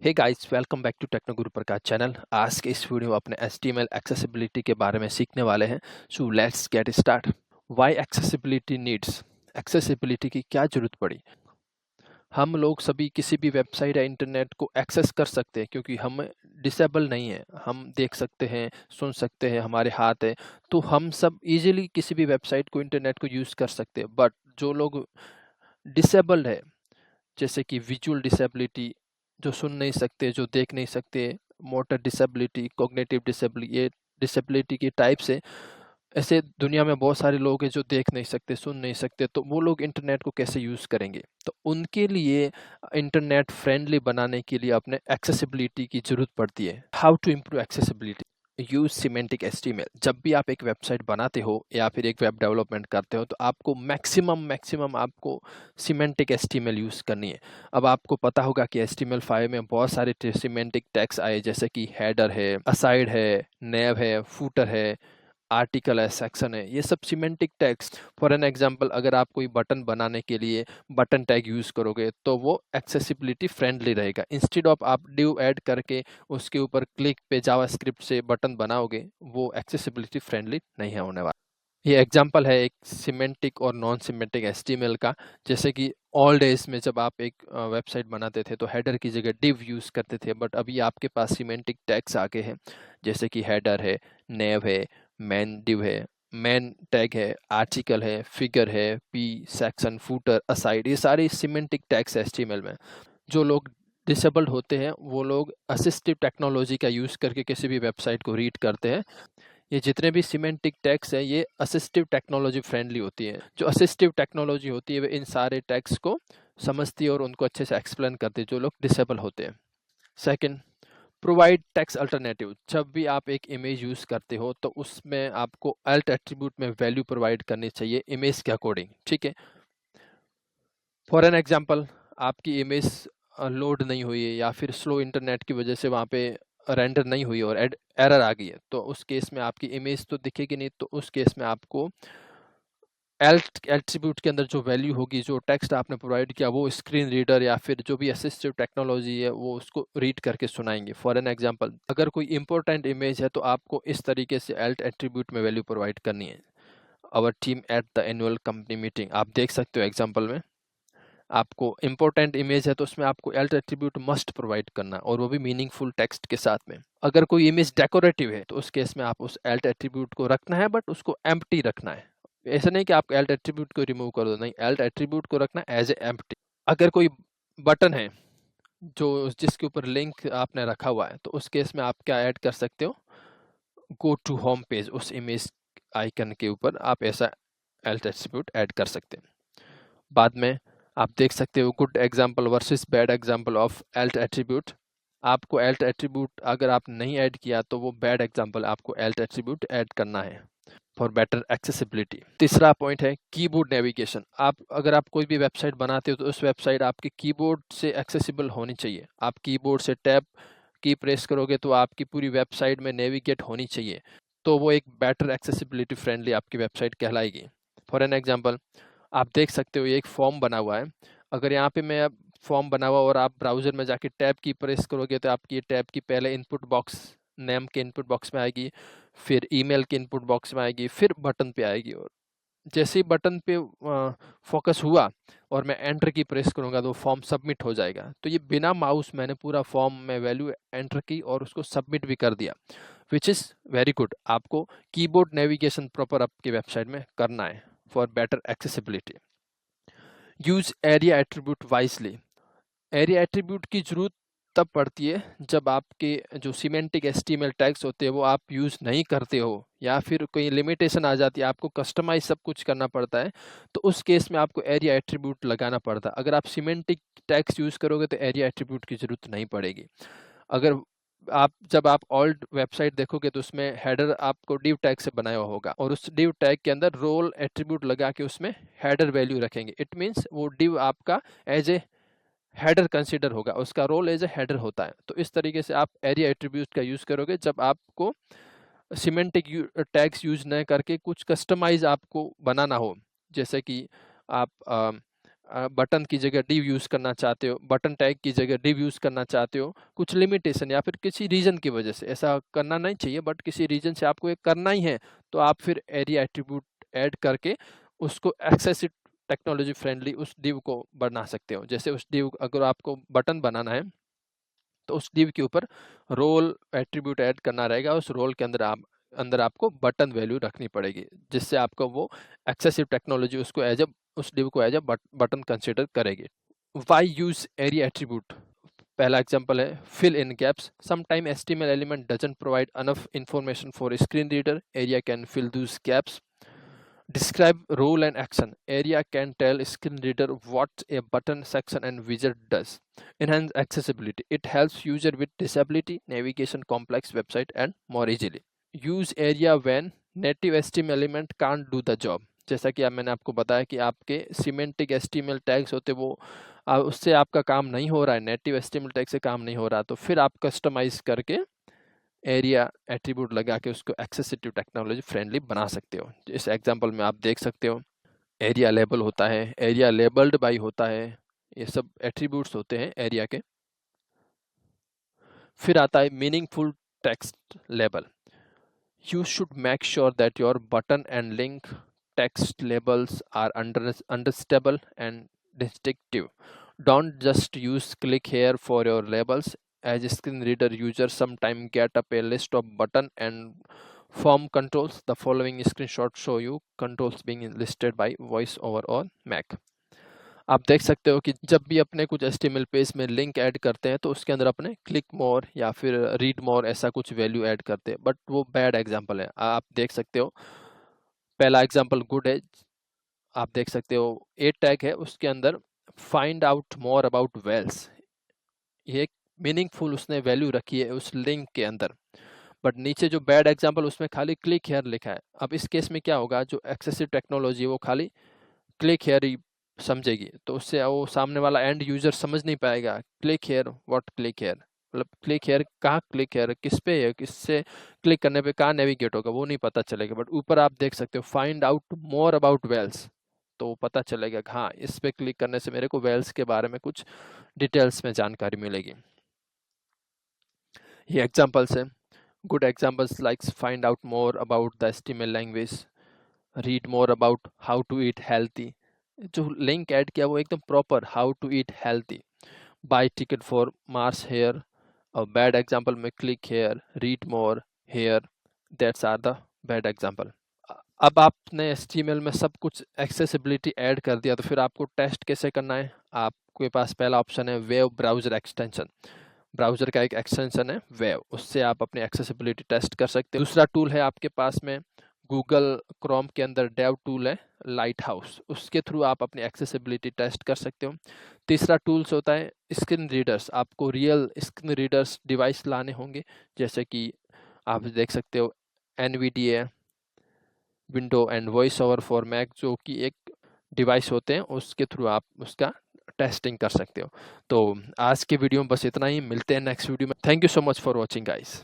Hey guys, welcome back to techno Guru Prakash channel. आज के इस वीडियो में अपने HTML एक्सेसिबिलिटी के बारे में सीखने वाले हैं। So let's get start. Why accessibility needs? Accessibility की क्या जरूरत पड़ी? हम लोग सभी किसी भी वेबसाइट या इंटरनेट को एक्सेस कर सकते हैं क्योंकि हम डिसेबल नहीं है। हम देख सकते हैं, सुन सकते हैं, हमारे हाथ है, तो हम सब इजीली किसी भी वेबसाइट को, इंटरनेट को यूज़ कर सकते हैं। बट जो लोग डिसेबल्ड है, जैसे कि विजुअल डिसेबिलिटी, जो सुन नहीं सकते, जो देख नहीं सकते, मोटर डिसेबिलिटी, कॉग्निटिव डिसेबिलिटी, ये डिसेबिलिटी की टाइप्स है। ऐसे दुनिया में बहुत सारे लोग हैं जो देख नहीं सकते, सुन नहीं सकते, तो वो लोग इंटरनेट को कैसे यूज़ करेंगे? तो उनके लिए इंटरनेट फ्रेंडली बनाने के लिए अपने एक्सेसिबिलिटी की ज़रूरत पड़ती है। How to improve accessibility? Use semantic HTML. जब भी आप एक वेबसाइट बनाते हो या फिर एक वेब डेवलपमेंट करते हो, तो आपको मैक्सिमम आपको सिमेंटिक एचटीएमएल यूज़ करनी है। अब आपको पता होगा कि HTML5 में बहुत सारे सिमेंटिक टैग्स आए, जैसे कि हेडर है, असाइड है, नेव है, फूटर है, आर्टिकल है, सेक्शन है, ये सब semantic tags. For an example, अगर आप कोई बटन बनाने के लिए बटन टैग यूज़ करोगे तो वो एक्सेसिबिलिटी फ्रेंडली रहेगा। इंस्टेड ऑफ आप डिव ऐड करके उसके ऊपर क्लिक पे जावास्क्रिप्ट से बटन बनाओगे, वो एक्सेसिबिलिटी फ्रेंडली नहीं है होने वाला। ये एग्जांपल है एक सिमेंटिक और नॉन सिमेंटिक HTML का। जैसे कि ओल्ड डेज में जब आप एक वेबसाइट बनाते थे तो हेडर की जगह डिव यूज़ करते थे, बट अभी आपके पास सिमेंटिक टैग्स आ गए हैं, जैसे कि हेडर है, नेव है, मैन डिव है, मैन टैग है, आर्टिकल है, फिगर है, पी, सेक्शन, फूटर, असाइड, ये सारे सिमेंटिक टैग्स HTML में। जो लोग डिसेबल्ड होते हैं वो लोग असिस्टिव टेक्नोलॉजी का यूज़ करके किसी भी वेबसाइट को रीड करते हैं। ये जितने भी सिमेंटिक टैग्स है, ये असिस्टिव टेक्नोलॉजी फ्रेंडली होती है। जो असिस्टिव टेक्नोलॉजी होती है वो इन सारे टैग्स को समझती है और उनको अच्छे से एक्सप्लेन करती है, जो लोग डिसेबल होते हैं। Second, provide text alternative. जब भी आप एक इमेज यूज़ करते हो तो उसमें आपको अल्ट एट्रीब्यूट में वैल्यू प्रोवाइड करनी चाहिए इमेज के अकॉर्डिंग, ठीक है। फॉर एन एग्जांपल, आपकी इमेज लोड नहीं हुई है या फिर स्लो इंटरनेट की वजह से वहाँ पे रेंडर नहीं हुई और एरर आ गई है, तो उस केस में आपकी इमेज तो दिखेगी नहीं। तो उस केस में आपको एल्ट एट्रीब्यूट के अंदर जो वैल्यू होगी, जो टेक्स्ट आपने प्रोवाइड किया, वो स्क्रीन रीडर या फिर जो भी असिस्टिव टेक्नोलॉजी है वो उसको रीड करके सुनाएंगे। फॉर एन एग्जांपल, अगर कोई इंपॉर्टेंट इमेज है तो आपको इस तरीके से एल्ट एट्रीब्यूट में वैल्यू प्रोवाइड करनी है। Our team at the annual company meeting, आप देख सकते हो एग्जाम्पल में। आपको इंपॉर्टेंट इमेज है तो उसमें आपको एल्ट एट्रीब्यूट मस्ट प्रोवाइड करना, और वो भी मीनिंगफुल टेक्स्ट के साथ में। अगर कोई इमेज डेकोरेटिव है तो उस केस में आप उस एल्ट एट्रीब्यूट को रखना है, बट उसको एम्प्टी रखना है। ऐसा नहीं कि आप एल्ट एट्रीब्यूट को रिमूव कर दो, नहीं, एल्ट एट्रीब्यूट को रखना एज ए एम्प्टी। अगर कोई बटन है जो जिसके ऊपर लिंक आपने रखा हुआ है, तो उस केस में आप क्या ऐड कर सकते हो, गो टू होम पेज, उस इमेज आइकन के ऊपर आप ऐसा एल्ट एट्रीब्यूट ऐड कर सकते हैं। बाद में आप देख सकते हो good example versus bad example of Alt attribute. आपको एल्ट एट्रीब्यूट अगर आप नहीं ऐड किया तो वो बैड एग्जाम्पल, आपको एल्ट एट्रीब्यूट ऐड करना है फॉर बेटर एक्सेसिबिलिटी। तीसरा पॉइंट है कीबोर्ड नेविगेशन। आप अगर आप कोई भी वेबसाइट बनाते हो तो उस वेबसाइट आपके कीबोर्ड से एक्सेसिबल होनी चाहिए। आप कीबोर्ड से टैब की प्रेस करोगे तो आपकी पूरी वेबसाइट में नेविगेट होनी चाहिए, तो वो एक बेटर एक्सेसिबिलिटी फ्रेंडली आपकी वेबसाइट कहलाएगी। फॉर एन एग्जाम्पल, आप देख सकते हो ये एक फॉर्म बना हुआ है। अगर यहाँ पे मैं फॉर्म बना हुआ और आप ब्राउज़र में जाके टैब की प्रेस करोगे तो आपकी ये टैब की पहले इनपुट बॉक्स, नेम के इनपुट बॉक्स में आएगी, फिर ईमेल के इनपुट बॉक्स में आएगी, फिर बटन पे आएगी। और जैसे ही बटन पे फोकस हुआ और मैं एंटर की प्रेस करूँगा तो फॉर्म सबमिट हो जाएगा। तो ये बिना माउस मैंने पूरा फॉर्म में वैल्यू एंटर की और उसको सबमिट भी कर दिया, विच इज़ वेरी गुड। आपको कीबोर्ड नेविगेशन प्रॉपर आपकी वेबसाइट में करना है for better accessibility. Use aria attribute wisely. Area attribute की जरूरत तब पड़ती है जब आपके जो सिमेंटिक HTML टैग्स होते हैं वो आप यूज़ नहीं करते हो, या फिर कोई लिमिटेशन आ जाती है, आपको कस्टमाइज सब कुछ करना पड़ता है, तो उस केस में आपको एरिया एट्रीब्यूट लगाना पड़ता है। अगर आप सिमेंटिक टैग्स यूज़ करोगे तो एरिया एट्रीब्यूट की ज़रूरत नहीं पड़ेगी। अगर आप जब आप ओल्ड वेबसाइट देखोगे तो उसमें हेडर आपको डिव टैग से बनाया हुआ होगा, और उस डिव टैग के अंदर रोल एट्रीब्यूट लगा के उसमें हेडर वैल्यू रखेंगे। इट मीन्स वो डिव आपका एज ए हेडर कंसीडर होगा, उसका रोल एज ए हेडर होता है। तो इस तरीके से आप एरिया एट्रीब्यूट का यूज़ करोगे जब आपको सिमेंटिक टैग्स यूज न करके कुछ कस्टमाइज आपको बनाना हो। जैसे कि आप बटन की जगह div यूज़ करना चाहते हो, बटन टैग की जगह div यूज़ करना चाहते हो, कुछ लिमिटेशन या फिर किसी रीज़न की वजह से, ऐसा करना नहीं चाहिए बट किसी रीज़न से आपको ये करना ही है, तो आप फिर एरिया एट्रीब्यूट ऐड करके उसको एक्सेसिव टेक्नोलॉजी फ्रेंडली उस div को बना सकते हो। जैसे उस div अगर आपको बटन बनाना है, तो उस div के ऊपर रोल एट्रीब्यूट ऐड करना रहेगा, उस रोल के अंदर आपको बटन वैल्यू रखनी पड़ेगी, जिससे आपको वो एक्सेसिव टेक्नोलॉजी उसको उस div को एज अ बटन कंसिडर करेगी। Why use aria attribute? पहला एग्जांपल है fill in gaps. Sometime HTML element doesn't provide enough information for a screen reader. Area can fill those gaps. Describe role and action. Area can tell screen reader what a button, section and widget does. Enhance accessibility. It helps user with disability, navigation, complex website and more easily. Use area when native HTML element can't do the job. जैसा कि अब मैंने आपको बताया कि आपके semantic HTML tags होते वो उससे आपका काम नहीं हो रहा है, नेटिव HTML टैग से काम नहीं हो रहा, तो फिर आप कस्टमाइज करके एरिया एट्रीब्यूट लगा के उसको एक्सेसिटिव टेक्नोलॉजी फ्रेंडली बना सकते हो। इस एग्जांपल में आप देख सकते हो एरिया लेबल होता है, एरिया लेबल्ड बाई होता है, ये सब एट्रीब्यूट्स होते हैं एरिया के। फिर आता है meaningful text label. You should make sure that your button and link text labels are understandable and distinctive. Don't just use click here for your labels. As a screen reader user sometimes get up a list of button and form controls. The following screenshot show you controls being listed by voiceover or Mac. आप देख सकते हो कि जब भी अपने कुछ HTML page में लिंक ऐड करते हैं तो उसके अंदर अपने क्लिक मोर या फिर रीड मोर ऐसा कुछ वैल्यू ऐड करते हैं, बट वो बैड एग्जांपल है। आप देख सकते हो पहला एग्जांपल गुड है, आप देख सकते हो ए टैग है, उसके अंदर find out more about whales, ये एक मीनिंगफुल उसने वैल्यू रखी है उस लिंक के अंदर, बट नीचे जो बैड एग्जांपल उसमें खाली क्लिक हेयर लिखा है। अब इस केस में क्या होगा, जो एक्सेसिव टेक्नोलॉजी है वो खाली क्लिक हेयर ही समझेगी, तो उससे वो सामने वाला एंड यूजर समझ नहीं पाएगा click here what click here, मतलब क्लिक हेयर कहाँ, क्लिक हेयर किस पे है, किससे क्लिक करने पे कहाँ नेविगेट होगा वो नहीं पता चलेगा। बट ऊपर आप देख सकते हो find out more about whales, तो पता चलेगा हाँ इस पे क्लिक करने से मेरे को वेल्स के बारे में कुछ डिटेल्स में जानकारी मिलेगी। ये एग्जांपल्स है, good examples like find out more about the HTML language, read more about how to eat healthy, जो लिंक ऐड किया वो एकदम proper how to eat healthy, buy ticket for Mars here, और बैड एग्जांपल में click here, read more here, that's are the bad example. अब आपने HTML में सब कुछ एक्सेसिबिलिटी ऐड कर दिया, तो फिर आपको टेस्ट कैसे करना है। आपके पास पहला ऑप्शन है वेव ब्राउजर एक्सटेंशन, ब्राउजर का एक एक्सटेंशन है वेव, उससे आप अपनी एक्सेसिबिलिटी टेस्ट कर सकते हैं। दूसरा टूल है आपके पास में गूगल क्रोम के अंदर डेव टूल है लाइट हाउस, उसके थ्रू आप अपनी एक्सेसिबिलिटी टेस्ट कर सकते हो। तीसरा टूल्स होता है स्क्रीन रीडर्स, आपको रियल स्क्रीन रीडर्स डिवाइस लाने होंगे, जैसे कि आप देख सकते हो NVDA, window and voice over for Mac, जो कि एक डिवाइस होते हैं, उसके थ्रू आप उसका टेस्टिंग कर सकते हो। तो आज के वीडियो में बस इतना ही, मिलते हैं नेक्स्ट वीडियो में। Thank you so much for watching guys.